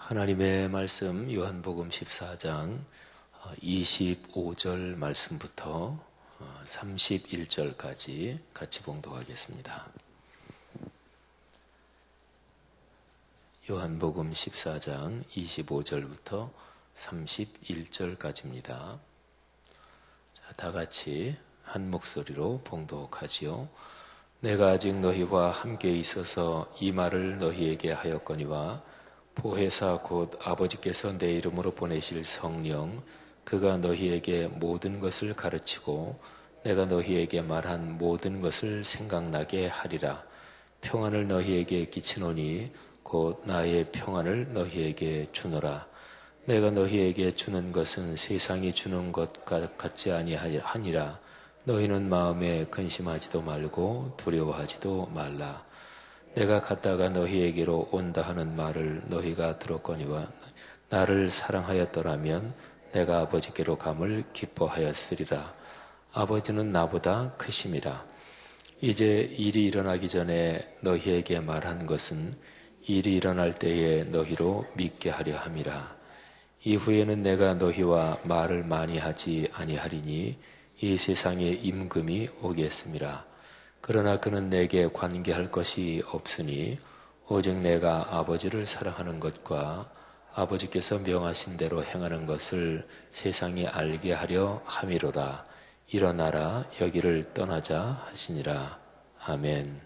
하나님의 말씀 요한복음 14장 25절 말씀부터 31절까지 같이 봉독하겠습니다. 요한복음 14장 25절부터 31절까지입니다. 자, 다 같이 한 목소리로 봉독하지요. 내가 아직 너희와 함께 있어서 이 말을 너희에게 하였거니와 보혜사 곧 아버지께서 내 이름으로 보내실 성령 그가 너희에게 모든 것을 가르치고 내가 너희에게 말한 모든 것을 생각나게 하리라. 평안을 너희에게 끼치노니 곧 나의 평안을 너희에게 주노라. 내가 너희에게 주는 것은 세상이 주는 것과 같지 아니하니라. 너희는 마음에 근심하지도 말고 두려워하지도 말라. 내가 갔다가 너희에게로 온다 하는 말을 너희가 들었거니와 나를 사랑하였더라면 내가 아버지께로 감을 기뻐하였으리라. 아버지는 나보다 크심이라. 이제 일이 일어나기 전에 너희에게 말한 것은 일이 일어날 때에 너희로 믿게 하려 함이라. 이후에는 내가 너희와 말을 많이 하지 아니하리니 이 세상에 임금이 오겠음이라. 그러나 그는 내게 관계할 것이 없으니 오직 내가 아버지를 사랑하는 것과 아버지께서 명하신 대로 행하는 것을 세상이 알게 하려 함이로라. 일어나라 여기를 떠나자 하시니라. 아멘.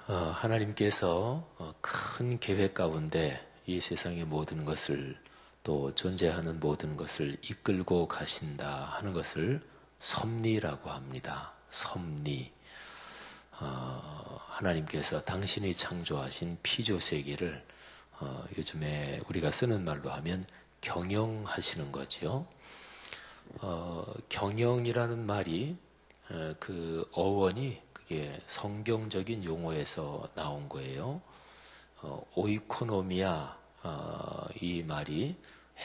하나님께서 큰 계획 가운데 이 세상의 모든 것을 또 존재하는 모든 것을 이끌고 가신다 하는 것을 섭리라고 합니다. 섭리. 하나님께서 당신이 창조하신 피조세계를 요즘에 우리가 쓰는 말로 하면 경영하시는 거죠. 경영이라는 말이 그 어원이 그게 성경적인 용어에서 나온 거예요. 오이코노미아 이 말이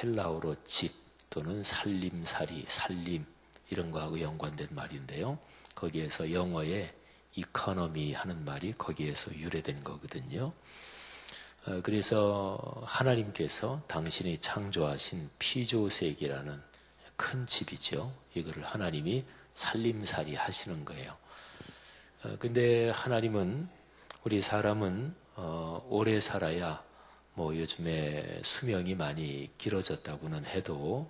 헬라어로 집 또는 살림살이, 살림 이런 거하고 연관된 말인데요. 거기에서 영어의 이코노미 하는 말이 거기에서 유래된 거거든요. 그래서 하나님께서 당신이 창조하신 피조세계라는 큰 집이죠. 이거를 하나님이 살림살이 하시는 거예요. 근데 하나님은 우리 사람은 오래 살아야 뭐 요즘에 수명이 많이 길어졌다고는 해도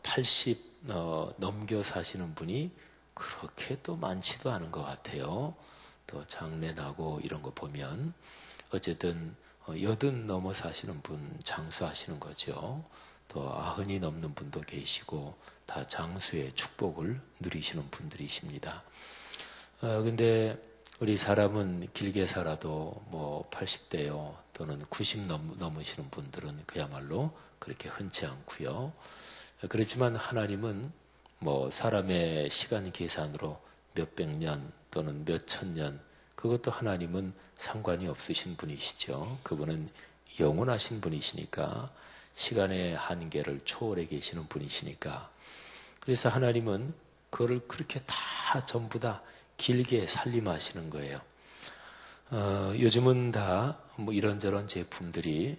80 넘겨 사시는 분이 그렇게 또 많지도 않은 것 같아요. 또 장례 나고 이런 거 보면 어쨌든 80 넘어 사시는 분 장수하시는 거죠. 또 90이 넘는 분도 계시고 다 장수의 축복을 누리시는 분들이십니다. 근데 우리 사람은 길게 살아도 뭐 80대요 또는 90 넘으시는 분들은 그야말로 그렇게 흔치 않고요. 그렇지만 하나님은 뭐 사람의 시간 계산으로 몇백 년 또는 몇천 년 그것도 하나님은 상관이 없으신 분이시죠. 그분은 영원하신 분이시니까 시간의 한계를 초월해 계시는 분이시니까 그래서 하나님은 그거를 그렇게 다 전부 다 길게 살림하시는 거예요. 요즘은 다 뭐 이런저런 제품들이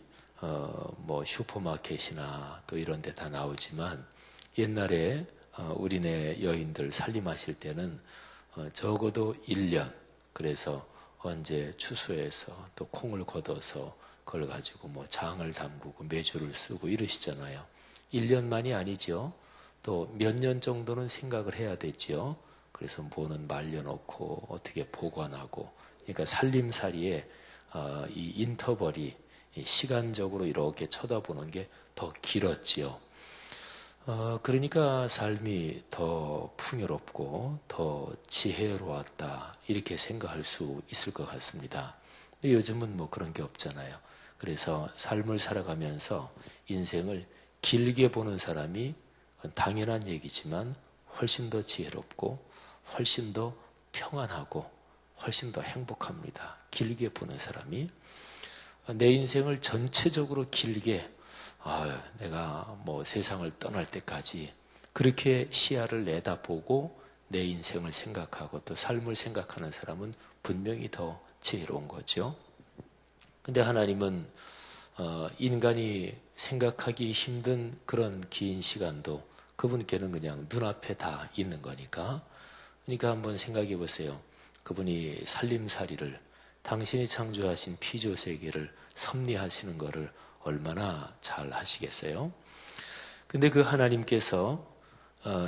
뭐 슈퍼마켓이나 또 이런 데 다 나오지만 옛날에 우리네 여인들 살림하실 때는 적어도 1년 그래서 언제 추수해서 또 콩을 걷어서 그걸 가지고 뭐 장을 담그고 메주를 쓰고 이러시잖아요. 1년만이 아니죠. 또 몇 년 정도는 생각을 해야 되죠. 그래서 뭐는 말려놓고 어떻게 보관하고 그러니까 살림살이에 이 인터벌이 시간적으로 이렇게 쳐다보는 게 더 길었지요. 그러니까 삶이 더 풍요롭고 더 지혜로웠다 이렇게 생각할 수 있을 것 같습니다. 근데 요즘은 뭐 그런 게 없잖아요. 그래서 삶을 살아가면서 인생을 길게 보는 사람이 당연한 얘기지만 훨씬 더 지혜롭고 훨씬 더 평안하고 훨씬 더 행복합니다. 길게 보는 사람이 내 인생을 전체적으로 길게 내가 뭐 세상을 떠날 때까지 그렇게 시야를 내다보고 내 인생을 생각하고 또 삶을 생각하는 사람은 분명히 더 지혜로운 거죠. 근데 하나님은 인간이 생각하기 힘든 그런 긴 시간도 그분께는 그냥 눈앞에 다 있는 거니까. 그러니까 한번 생각해 보세요. 그분이 살림살이를, 당신이 창조하신 피조세계를 섭리하시는 거를 얼마나 잘 하시겠어요? 근데 그 하나님께서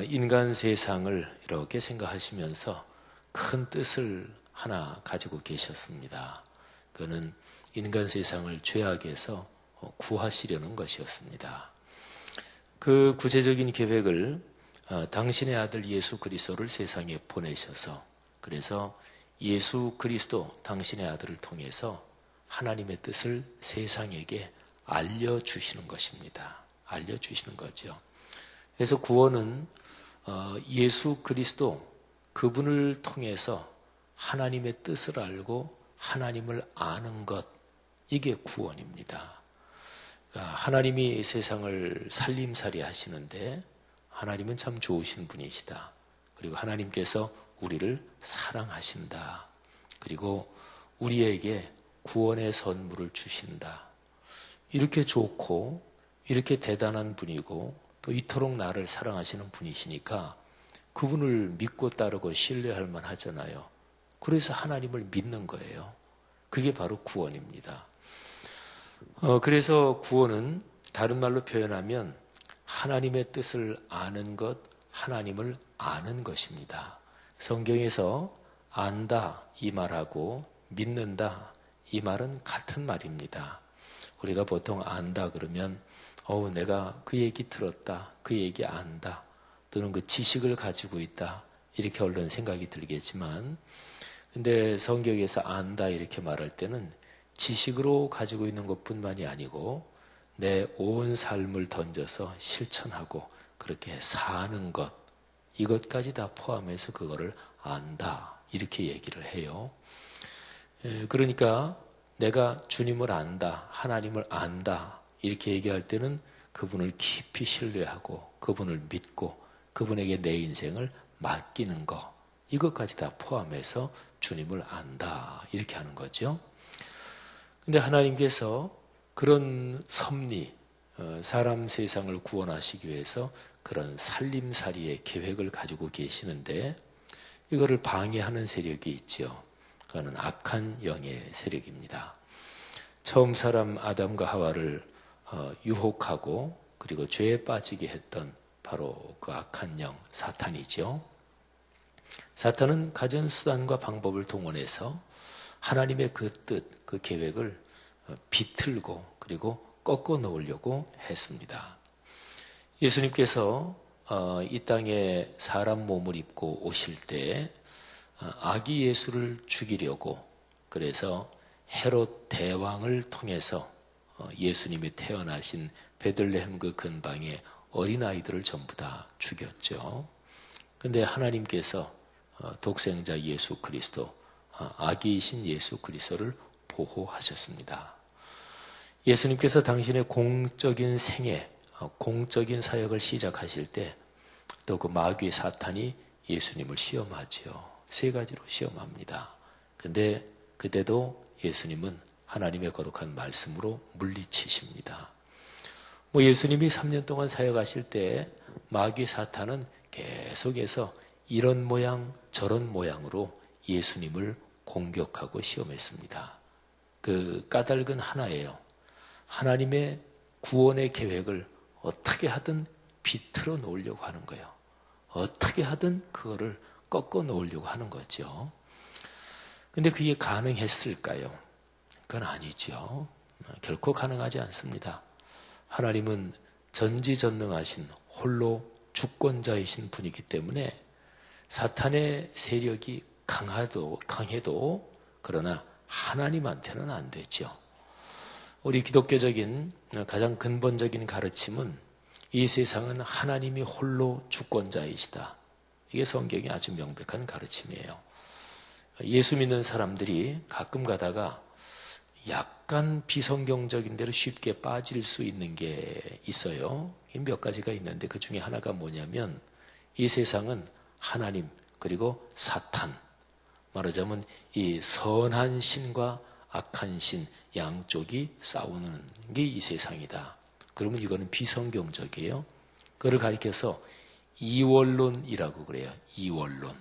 인간 세상을 이렇게 생각하시면서 큰 뜻을 하나 가지고 계셨습니다. 그는 인간 세상을 죄악에서 구하시려는 것이었습니다. 그 구체적인 계획을 당신의 아들 예수 그리스도를 세상에 보내셔서, 그래서 예수 그리스도 당신의 아들을 통해서 하나님의 뜻을 세상에게 알려주시는 것입니다. 알려주시는 거죠. 그래서 구원은 예수 그리스도 그분을 통해서 하나님의 뜻을 알고 하나님을 아는 것, 이게 구원입니다. 하나님이 세상을 살림살이 하시는데 하나님은 참 좋으신 분이시다. 그리고 하나님께서 우리를 사랑하신다. 그리고 우리에게 구원의 선물을 주신다. 이렇게 좋고 이렇게 대단한 분이고 또 이토록 나를 사랑하시는 분이시니까 그분을 믿고 따르고 신뢰할 만하잖아요. 그래서 하나님을 믿는 거예요. 그게 바로 구원입니다. 그래서 구원은 다른 말로 표현하면 하나님의 뜻을 아는 것, 하나님을 아는 것입니다. 성경에서 안다 이 말하고 믿는다 이 말은 같은 말입니다. 우리가 보통 안다 그러면 내가 그 얘기 들었다, 그 얘기 안다, 또는 그 지식을 가지고 있다, 이렇게 얼른 생각이 들겠지만, 근데 성경에서 안다 이렇게 말할 때는 지식으로 가지고 있는 것뿐만이 아니고 내 온 삶을 던져서 실천하고 그렇게 사는 것, 이것까지 다 포함해서 그거를 안다 이렇게 얘기를 해요. 그러니까 내가 주님을 안다, 하나님을 안다 이렇게 얘기할 때는 그분을 깊이 신뢰하고 그분을 믿고 그분에게 내 인생을 맡기는 것, 이것까지 다 포함해서 주님을 안다 이렇게 하는 거죠. 근데 하나님께서 그런 섭리, 사람 세상을 구원하시기 위해서 그런 살림살이의 계획을 가지고 계시는데 이거를 방해하는 세력이 있죠. 그거는 악한 영의 세력입니다. 처음 사람 아담과 하와를 유혹하고 그리고 죄에 빠지게 했던 바로 그 악한 영 사탄이죠. 사탄은 가진 수단과 방법을 동원해서 하나님의 그 뜻, 그 계획을 비틀고 그리고 꺾어 놓으려고 했습니다. 예수님께서 이 땅에 사람 몸을 입고 오실 때 아기 예수를 죽이려고, 그래서 헤롯 대왕을 통해서 예수님이 태어나신 베들레헴 그 근방의 어린아이들을 전부 다 죽였죠. 근데 하나님께서 독생자 예수 그리스도, 아기이신 예수 그리스도를 보호하셨습니다. 예수님께서 당신의 공적인 생애, 공적인 사역을 시작하실 때 또 그 마귀 사탄이 예수님을 시험하지요. 세 가지로 시험합니다. 근데 그때도 예수님은 하나님의 거룩한 말씀으로 물리치십니다. 예수님이 3년 동안 사역하실 때 마귀 사탄은 계속해서 이런 모양 저런 모양으로 예수님을 공격하고 시험했습니다. 그 까닭은 하나예요. 하나님의 구원의 계획을 어떻게 하든 비틀어 놓으려고 하는 거예요. 어떻게 하든 그거를 꺾어 놓으려고 하는 거죠. 근데 그게 가능했을까요? 그건 아니죠. 결코 가능하지 않습니다. 하나님은 전지전능하신 홀로 주권자이신 분이기 때문에 사탄의 세력이 강해도 그러나 하나님한테는 안 되죠. 우리 기독교적인 가장 근본적인 가르침은 이 세상은 하나님이 홀로 주권자이시다. 이게 성경의 아주 명백한 가르침이에요. 예수 믿는 사람들이 가끔 가다가 약간 비성경적인 데로 쉽게 빠질 수 있는 게 있어요. 몇 가지가 있는데 그 중에 하나가 뭐냐면 이 세상은 하나님 그리고 사탄, 말하자면 이 선한 신과 악한 신 양쪽이 싸우는 게 이 세상이다. 그러면 이거는 비성경적이에요. 그걸 가리켜서 이원론이라고 그래요. 이원론.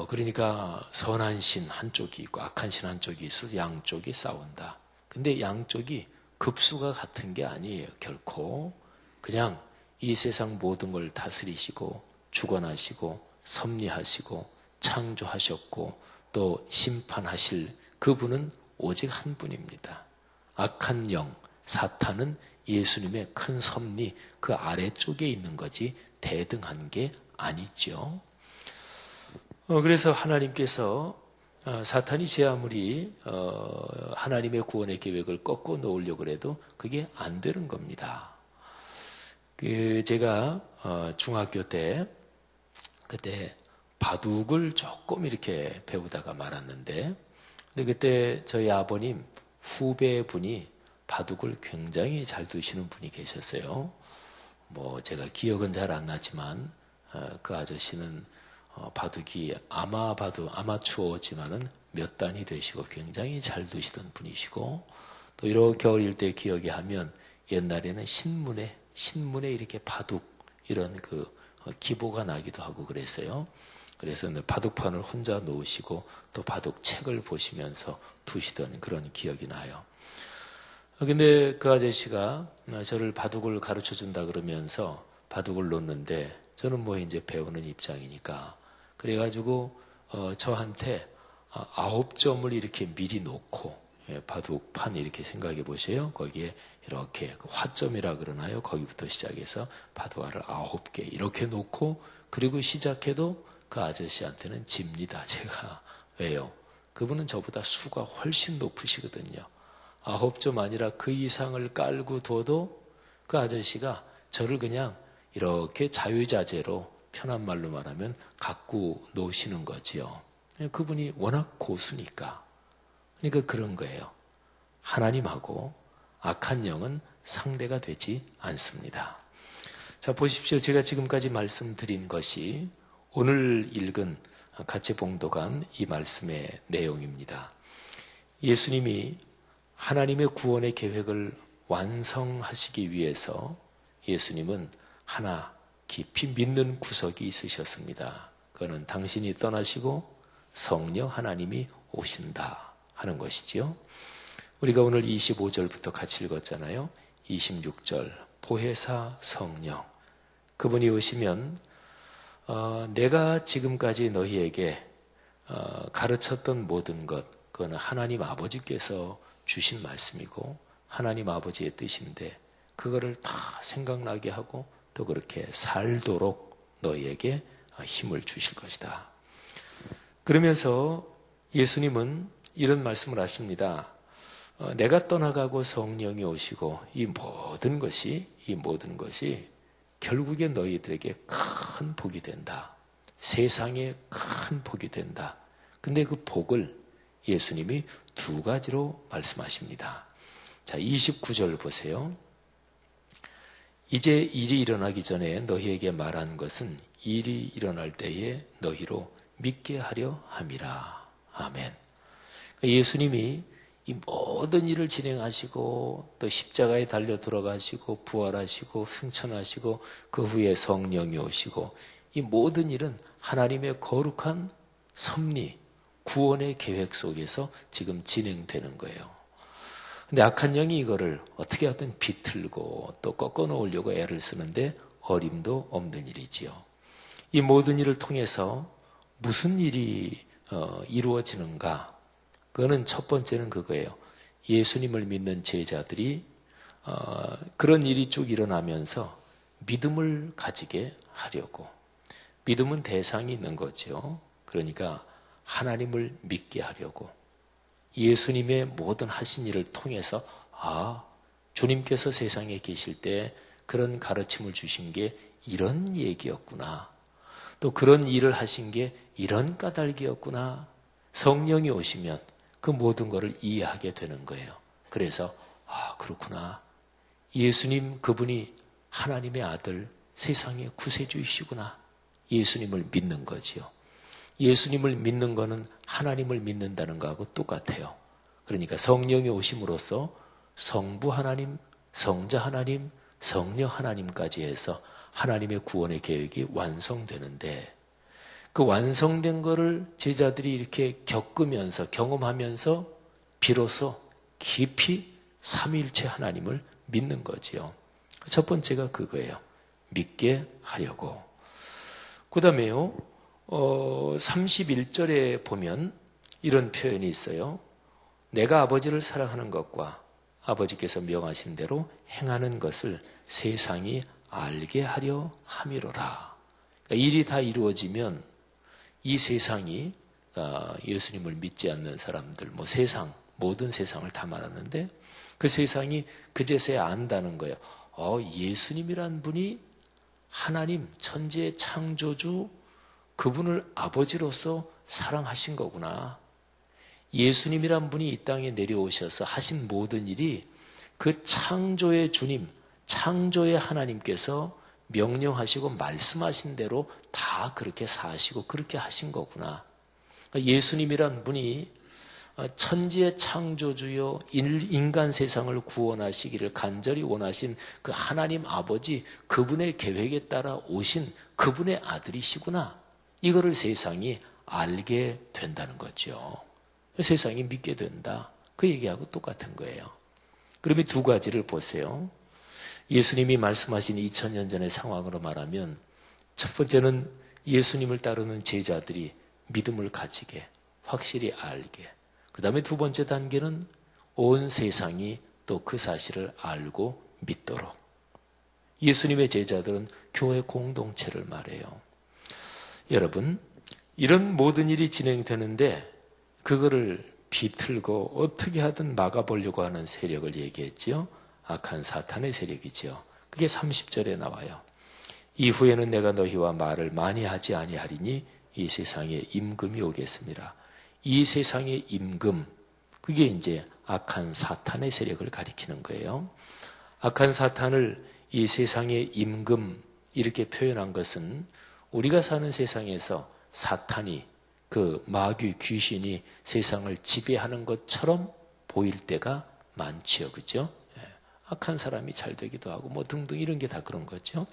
그러니까 선한 신 한쪽이 있고 악한 신 한쪽이 있어서 양쪽이 싸운다. 근데 양쪽이 급수가 같은 게 아니에요. 결코. 그냥 이 세상 모든 걸 다스리시고 주관하시고 섭리하시고 창조하셨고 또 심판하실 그분은 오직 한 분입니다. 악한 영, 사탄은 예수님의 큰 섭리 그 아래쪽에 있는 거지 대등한 게 아니죠. 그래서 하나님께서 사탄이 제 아무리 하나님의 구원의 계획을 꺾어 놓으려고 해도 그게 안 되는 겁니다. 제가 중학교 때 그때 바둑을 조금 이렇게 배우다가 말았는데, 근데 그때 저희 아버님 후배분이 바둑을 굉장히 잘 두시는 분이 계셨어요. 뭐 제가 기억은 잘 안 나지만 그 아저씨는 바둑이 아마추어지만은 몇 단이 되시고 굉장히 잘 두시던 분이시고, 또 이렇게 어릴 때 기억이 하면 옛날에는 신문에 이렇게 바둑 이런 그 기보가 나기도 하고 그랬어요. 그래서 바둑판을 혼자 놓으시고 또 바둑 책을 보시면서 두시던 그런 기억이 나요. 근데 그 아저씨가 저를 바둑을 가르쳐 준다 그러면서 바둑을 놓는데, 저는 뭐 이제 배우는 입장이니까 그래가지고 저한테 9점을 이렇게 미리 놓고, 바둑판 이렇게 생각해 보세요. 거기에 이렇게 화점이라 그러나요? 거기부터 시작해서 바둑알을 9개 이렇게 놓고, 그리고 시작해도 그 아저씨한테는 집니다. 제가. 왜요? 그분은 저보다 수가 훨씬 높으시거든요. 9점 아니라 그 이상을 깔고 둬도 그 아저씨가 저를 그냥 이렇게 자유자재로, 편한 말로 말하면 갖고 노시는 거지요. 그분이 워낙 고수니까. 그러니까 그런 거예요. 하나님하고 악한 영은 상대가 되지 않습니다. 자, 보십시오. 제가 지금까지 말씀드린 것이 오늘 읽은 같이 봉독한 이 말씀의 내용입니다. 예수님이 하나님의 구원의 계획을 완성하시기 위해서 예수님은 하나 깊이 믿는 구석이 있으셨습니다. 그거는 당신이 떠나시고 성령 하나님이 오신다 하는 것이지요. 우리가 오늘 25절부터 같이 읽었잖아요. 26절 보혜사 성령, 그분이 오시면 내가 지금까지 너희에게 가르쳤던 모든 것, 그거는 하나님 아버지께서 주신 말씀이고 하나님 아버지의 뜻인데, 그거를 다 생각나게 하고 또 그렇게 살도록 너희에게 힘을 주실 것이다. 그러면서 예수님은 이런 말씀을 하십니다. 내가 떠나가고 성령이 오시고 이 모든 것이 결국에 너희들에게 큰 복이 된다. 세상에 큰 복이 된다. 근데 그 복을 예수님이 두 가지로 말씀하십니다. 자, 29절 보세요. 이제 일이 일어나기 전에 너희에게 말한 것은 일이 일어날 때에 너희로 믿게 하려 함이라. 아멘. 예수님이 이 모든 일을 진행하시고 또 십자가에 달려 들어가시고 부활하시고 승천하시고 그 후에 성령이 오시고, 이 모든 일은 하나님의 거룩한 섭리, 구원의 계획 속에서 지금 진행되는 거예요. 근데 악한 영이 이거를 어떻게 하든 비틀고 또 꺾어 놓으려고 애를 쓰는데 어림도 없는 일이지요. 이 모든 일을 통해서 무슨 일이 이루어지는가? 그거는 첫 번째는 그거예요. 예수님을 믿는 제자들이 그런 일이 쭉 일어나면서 믿음을 가지게 하려고. 믿음은 대상이 있는 거죠. 그러니까 하나님을 믿게 하려고. 예수님의 모든 하신 일을 통해서 주님께서 세상에 계실 때 그런 가르침을 주신 게 이런 얘기였구나. 또 그런 일을 하신 게 이런 까닭이었구나. 성령이 오시면 그 모든 것을 이해하게 되는 거예요. 그래서 그렇구나. 예수님 그분이 하나님의 아들, 세상의 구세주이시구나. 예수님을 믿는 거지요. 예수님을 믿는 거는 하나님을 믿는다는 거하고 똑같아요. 그러니까 성령이 오심으로써 성부 하나님, 성자 하나님, 성령 하나님까지 해서 하나님의 구원의 계획이 완성되는데 그 완성된 거를 제자들이 이렇게 겪으면서 경험하면서 비로소 깊이 삼위일체 하나님을 믿는 거지요. 첫 번째가 그거예요. 믿게 하려고. 그 다음에요. 31절에 보면 이런 표현이 있어요. 내가 아버지를 사랑하는 것과 아버지께서 명하신 대로 행하는 것을 세상이 알게 하려 함이로라. 그러니까 일이 다 이루어지면 이 세상이 예수님을 믿지 않는 사람들, 세상, 모든 세상을 다 말하는데 그 세상이 그제서야 안다는 거예요. 예수님이란 분이 하나님, 천지의 창조주, 그분을 아버지로서 사랑하신 거구나. 예수님이란 분이 이 땅에 내려오셔서 하신 모든 일이 그 창조의 주님, 창조의 하나님께서 명령하시고 말씀하신 대로 다 그렇게 사시고 그렇게 하신 거구나. 예수님이란 분이 천지의 창조주요 인간 세상을 구원하시기를 간절히 원하신 그 하나님 아버지 그분의 계획에 따라 오신 그분의 아들이시구나. 이거를 세상이 알게 된다는 거죠. 세상이 믿게 된다. 그 얘기하고 똑같은 거예요. 그러면 두 가지를 보세요. 예수님이 말씀하신 2000년 전의 상황으로 말하면 첫 번째는 예수님을 따르는 제자들이 믿음을 가지게, 확실히 알게. 그 다음에 두 번째 단계는 온 세상이 또 그 사실을 알고 믿도록. 예수님의 제자들은 교회 공동체를 말해요. 여러분, 이런 모든 일이 진행되는데 그거를 비틀고 어떻게 하든 막아보려고 하는 세력을 얘기했지요. 악한 사탄의 세력이지요. 그게 30절에 나와요. 이후에는 내가 너희와 말을 많이 하지 아니하리니 이 세상에 임금이 오겠습니다. 이 세상의 임금, 그게 이제 악한 사탄의 세력을 가리키는 거예요. 악한 사탄을 이 세상의 임금 이렇게 표현한 것은 우리가 사는 세상에서 사탄이 그 마귀 귀신이 세상을 지배하는 것처럼 보일 때가 많지요. 그죠? 악한 사람이 잘 되기도 하고 등등 이런 게 다 그런 거죠.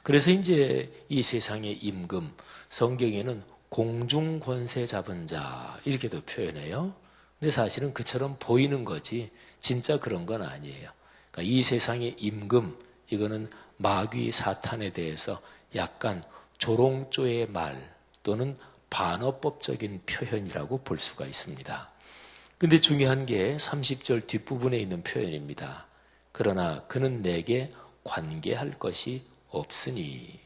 그래서 이제 이 세상의 임금, 성경에는 공중 권세 잡은 자 이렇게도 표현해요. 근데 사실은 그처럼 보이는 거지 진짜 그런 건 아니에요. 그러니까 이 세상의 임금, 이거는 마귀 사탄에 대해서 약간 조롱조의 말 또는 반어법적인 표현이라고 볼 수가 있습니다. 근데 중요한 게 30절 뒷부분에 있는 표현입니다. 그러나 그는 내게 관계할 것이 없으니.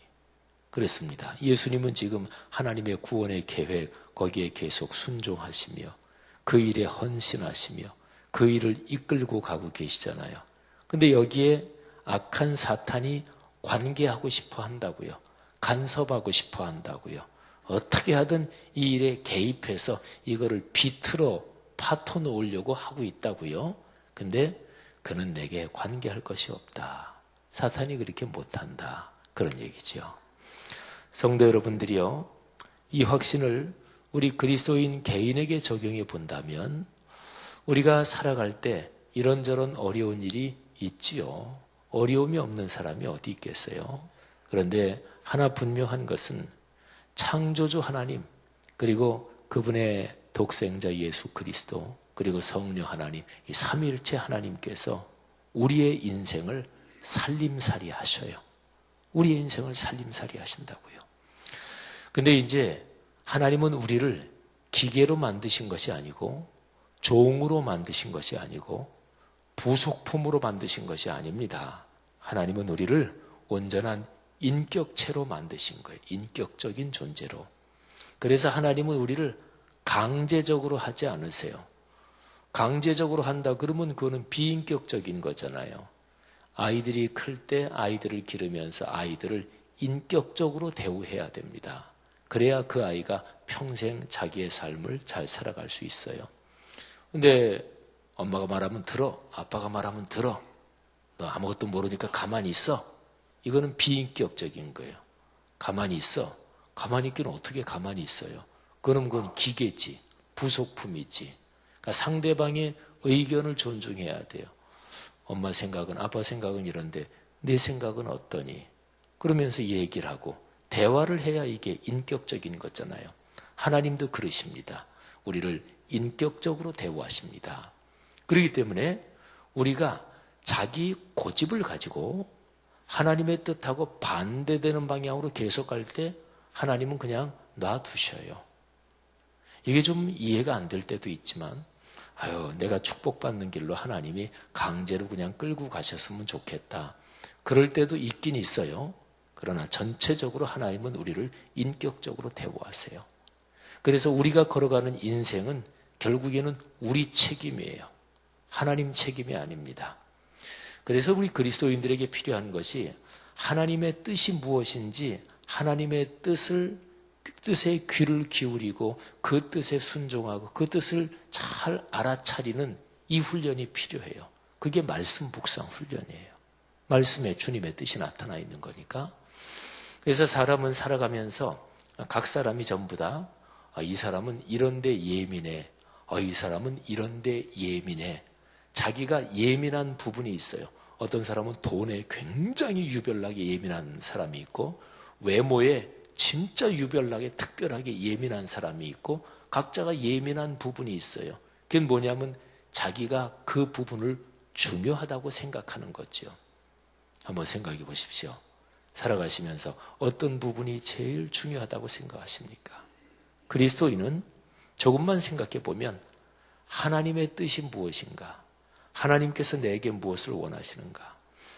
그렇습니다. 예수님은 지금 하나님의 구원의 계획 거기에 계속 순종하시며 그 일에 헌신하시며 그 일을 이끌고 가고 계시잖아요. 근데 여기에 악한 사탄이 관계하고 싶어 한다고요. 간섭하고 싶어 한다고요. 어떻게 하든 이 일에 개입해서 이거를 비틀어 파토 놓으려고 하고 있다고요. 근데 그는 내게 관계할 것이 없다. 사탄이 그렇게 못한다. 그런 얘기죠. 성도 여러분들이요. 이 확신을 우리 그리스도인 개인에게 적용해 본다면 우리가 살아갈 때 이런저런 어려운 일이 있지요. 어려움이 없는 사람이 어디 있겠어요. 그런데 하나 분명한 것은 창조주 하나님 그리고 그분의 독생자 예수 그리스도 그리고 성령 하나님 이 삼위일체 하나님께서 우리의 인생을 살림살이 하셔요. 우리의 인생을 살림살이 하신다고요. 근데 이제 하나님은 우리를 기계로 만드신 것이 아니고 종으로 만드신 것이 아니고 부속품으로 만드신 것이 아닙니다. 하나님은 우리를 온전한 인격체로 만드신 거예요. 인격적인 존재로. 그래서 하나님은 우리를 강제적으로 하지 않으세요. 강제적으로 한다 그러면 그거는 비인격적인 거잖아요. 아이들이 클 때 아이들을 기르면서 아이들을 인격적으로 대우해야 됩니다. 그래야 그 아이가 평생 자기의 삶을 잘 살아갈 수 있어요. 근데 엄마가 말하면 들어, 아빠가 말하면 들어. 너 아무것도 모르니까 가만히 있어. 이거는 비인격적인 거예요. 가만히 있어. 가만히 있기는 어떻게 가만히 있어요? 그럼 그건 기계지, 부속품이지. 그러니까 상대방의 의견을 존중해야 돼요. 엄마 생각은, 아빠 생각은 이런데 내 생각은 어떠니? 그러면서 얘기를 하고 대화를 해야 이게 인격적인 거잖아요. 하나님도 그러십니다. 우리를 인격적으로 대우하십니다. 그렇기 때문에 우리가 자기 고집을 가지고 하나님의 뜻하고 반대되는 방향으로 계속 갈 때 하나님은 그냥 놔두셔요. 이게 좀 이해가 안 될 때도 있지만 내가 축복받는 길로 하나님이 강제로 그냥 끌고 가셨으면 좋겠다. 그럴 때도 있긴 있어요. 그러나 전체적으로 하나님은 우리를 인격적으로 대우하세요. 그래서 우리가 걸어가는 인생은 결국에는 우리 책임이에요. 하나님 책임이 아닙니다. 그래서 우리 그리스도인들에게 필요한 것이 하나님의 뜻이 무엇인지 하나님의 뜻에 귀를 기울이고 그 뜻에 순종하고 그 뜻을 잘 알아차리는 이 훈련이 필요해요. 그게 말씀 묵상 훈련이에요. 말씀에 주님의 뜻이 나타나 있는 거니까. 그래서 사람은 살아가면서 각 사람이 전부 다 이 사람은 이런데 예민해. 이 사람은 이런데 예민해. 자기가 예민한 부분이 있어요. 어떤 사람은 돈에 굉장히 유별나게 예민한 사람이 있고 외모에 진짜 유별나게 특별하게 예민한 사람이 있고 각자가 예민한 부분이 있어요. 그게 뭐냐면 자기가 그 부분을 중요하다고 생각하는 거죠. 한번 생각해 보십시오. 살아가시면서 어떤 부분이 제일 중요하다고 생각하십니까? 그리스도인은 조금만 생각해 보면 하나님의 뜻이 무엇인가? 하나님께서 내게 무엇을 원하시는가?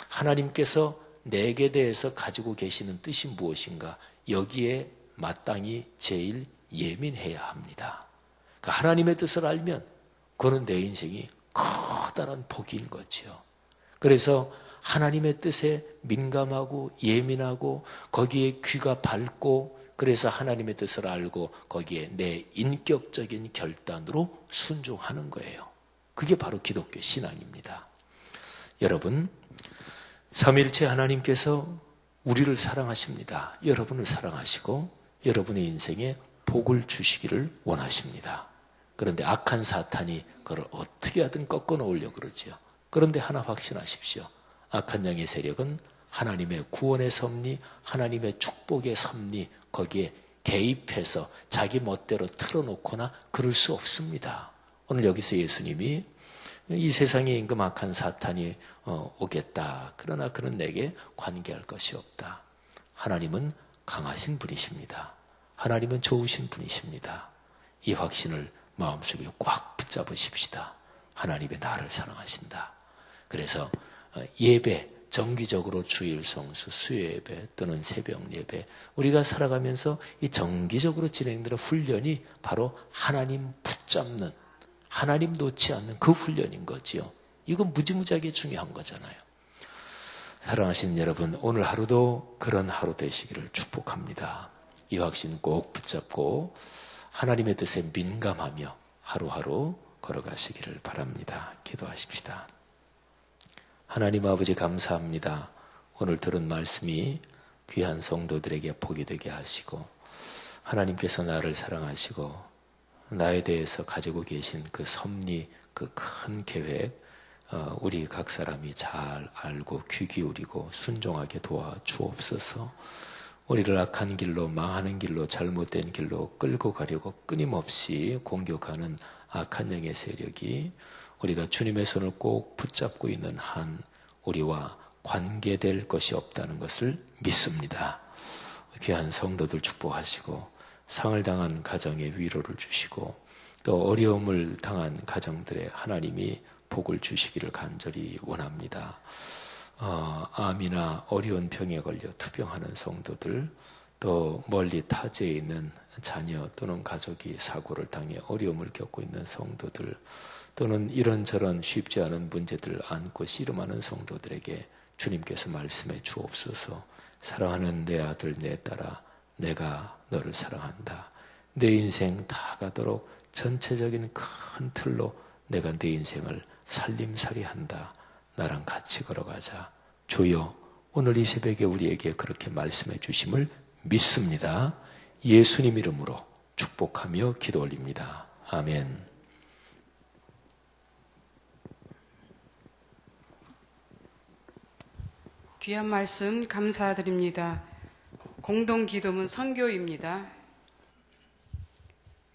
하나님께서 내게 대해서 가지고 계시는 뜻이 무엇인가? 여기에 마땅히 제일 예민해야 합니다. 그러니까 하나님의 뜻을 알면 그거는 내 인생이 커다란 복인 거죠. 그래서 하나님의 뜻에 민감하고 예민하고 거기에 귀가 밝고 그래서 하나님의 뜻을 알고 거기에 내 인격적인 결단으로 순종하는 거예요. 그게 바로 기독교 신앙입니다. 여러분, 삼위일체 하나님께서 우리를 사랑하십니다. 여러분을 사랑하시고 여러분의 인생에 복을 주시기를 원하십니다. 그런데 악한 사탄이 그걸 어떻게 하든 꺾어 놓으려고 그러죠. 그런데 하나 확신하십시오. 악한 영의 세력은 하나님의 구원의 섭리, 하나님의 축복의 섭리 거기에 개입해서 자기 멋대로 틀어놓거나 그럴 수 없습니다. 오늘 여기서 예수님이 이 세상에 임금 악한 사탄이 오겠다. 그러나 그는 내게 관계할 것이 없다. 하나님은 강하신 분이십니다. 하나님은 좋으신 분이십니다. 이 확신을 마음속에 꽉 붙잡으십시다. 하나님의 나를 사랑하신다. 그래서 예배, 정기적으로 주일 성수, 수요예배 또는 새벽 예배 우리가 살아가면서 이 정기적으로 진행되는 훈련이 바로 하나님 붙잡는 하나님 놓지 않는 그 훈련인 거지요. 이건 무지무지하게 중요한 거잖아요. 사랑하시는 여러분, 오늘 하루도 그런 하루 되시기를 축복합니다. 이 확신 꼭 붙잡고 하나님의 뜻에 민감하며 하루하루 걸어가시기를 바랍니다. 기도하십시다. 하나님 아버지 감사합니다. 오늘 들은 말씀이 귀한 성도들에게 복이 되게 하시고 하나님께서 나를 사랑하시고 나에 대해서 가지고 계신 그 섭리, 그 큰 계획 우리 각 사람이 잘 알고 귀 기울이고 순종하게 도와주옵소서. 우리를 악한 길로 망하는 길로 잘못된 길로 끌고 가려고 끊임없이 공격하는 악한 영의 세력이 우리가 주님의 손을 꼭 붙잡고 있는 한 우리와 관계될 것이 없다는 것을 믿습니다. 귀한 성도들 축복하시고 상을 당한 가정에 위로를 주시고 또 어려움을 당한 가정들에 하나님이 복을 주시기를 간절히 원합니다. 암이나 어려운 병에 걸려 투병하는 성도들 또 멀리 타지에 있는 자녀 또는 가족이 사고를 당해 어려움을 겪고 있는 성도들 또는 이런저런 쉽지 않은 문제들을 안고 씨름하는 성도들에게 주님께서 말씀해 주옵소서. 사랑하는 내 아들 내 딸아 내가 너를 사랑한다. 내 인생 다 가도록 전체적인 큰 틀로 내가 내 인생을 살림살이한다. 나랑 같이 걸어가자. 주여 오늘 이 새벽에 우리에게 그렇게 말씀해 주심을 믿습니다. 예수님 이름으로 축복하며 기도 올립니다. 아멘. 귀한 말씀 감사드립니다. 공동기도문 선교입니다.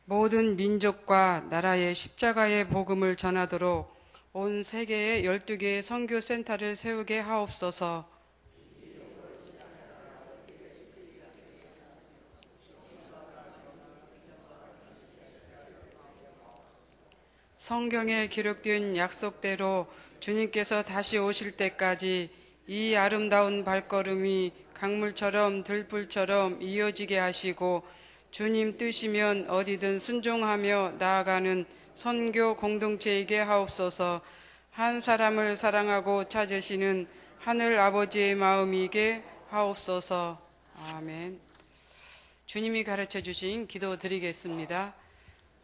모든 민족과 나라의 십자가의 복음을 전하도록 온 세계에 12개의 선교센터를 세우게 하옵소서. 성경에 기록된 약속대로 주님께서 다시 오실 때까지 이 아름다운 발걸음이 강물처럼 들불처럼 이어지게 하시고 주님 뜻이면 어디든 순종하며 나아가는 선교 공동체이게 하옵소서. 한 사람을 사랑하고 찾으시는 하늘 아버지의 마음이게 하옵소서. 아멘. 주님이 가르쳐 주신 기도 드리겠습니다.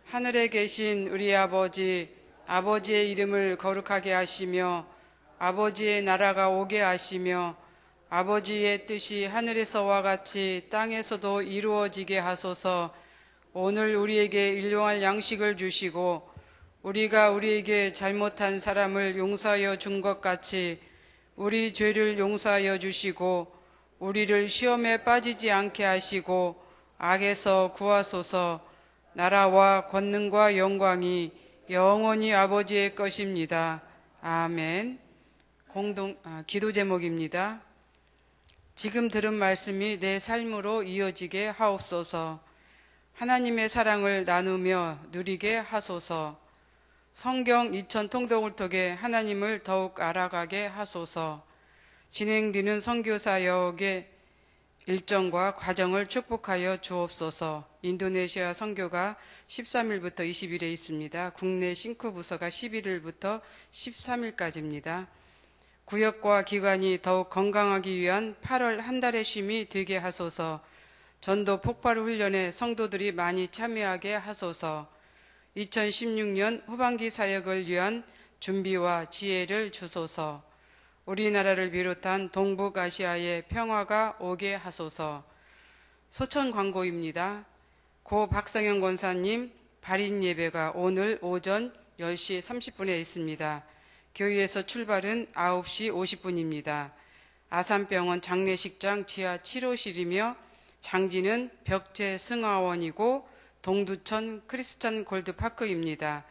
하늘에 계신 우리 아버지, 아버지의 이름을 거룩하게 하시며 아버지의 나라가 오게 하시며 아버지의 뜻이 하늘에서와 같이 땅에서도 이루어지게 하소서. 오늘 우리에게 일용할 양식을 주시고 우리가 우리에게 잘못한 사람을 용서하여 준 것 같이 우리 죄를 용서하여 주시고 우리를 시험에 빠지지 않게 하시고 악에서 구하소서. 나라와 권능과 영광이 영원히 아버지의 것입니다. 아멘. 기도 제목입니다. 지금 들은 말씀이 내 삶으로 이어지게 하옵소서. 하나님의 사랑을 나누며 누리게 하소서. 성경 2000 통독을 통해 하나님을 더욱 알아가게 하소서. 진행되는 선교사역의 일정과 과정을 축복하여 주옵소서. 인도네시아 선교가 13일부터 20일에 있습니다. 국내 싱크 부서가 11일부터 13일까지입니다. 구역과 기관이 더욱 건강하기 위한 8월 한 달의 쉼이 되게 하소서. 전도 폭발 훈련에 성도들이 많이 참여하게 하소서. 2016년 후반기 사역을 위한 준비와 지혜를 주소서. 우리나라를 비롯한 동북아시아에 평화가 오게 하소서. 소천 광고입니다. 고 박성현 권사님 발인 예배가 오늘 오전 10시 30분에 있습니다. 교회에서 출발은 9시 50분입니다. 아산병원 장례식장 지하 7호실이며 장지는 벽제 승하원이고 동두천 크리스천 골드파크입니다.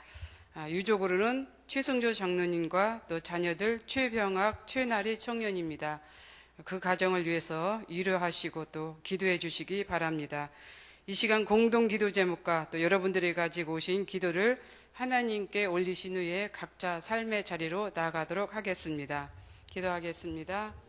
유족으로는 최승조 장로님과 또 자녀들 최병학, 최나리 청년입니다. 그 가정을 위해서 위로하시고 또 기도해 주시기 바랍니다. 이 시간 공동 기도 제목과 또 여러분들이 가지고 오신 기도를 하나님께 올리신 후에 각자 삶의 자리로 나아가도록 하겠습니다. 기도하겠습니다.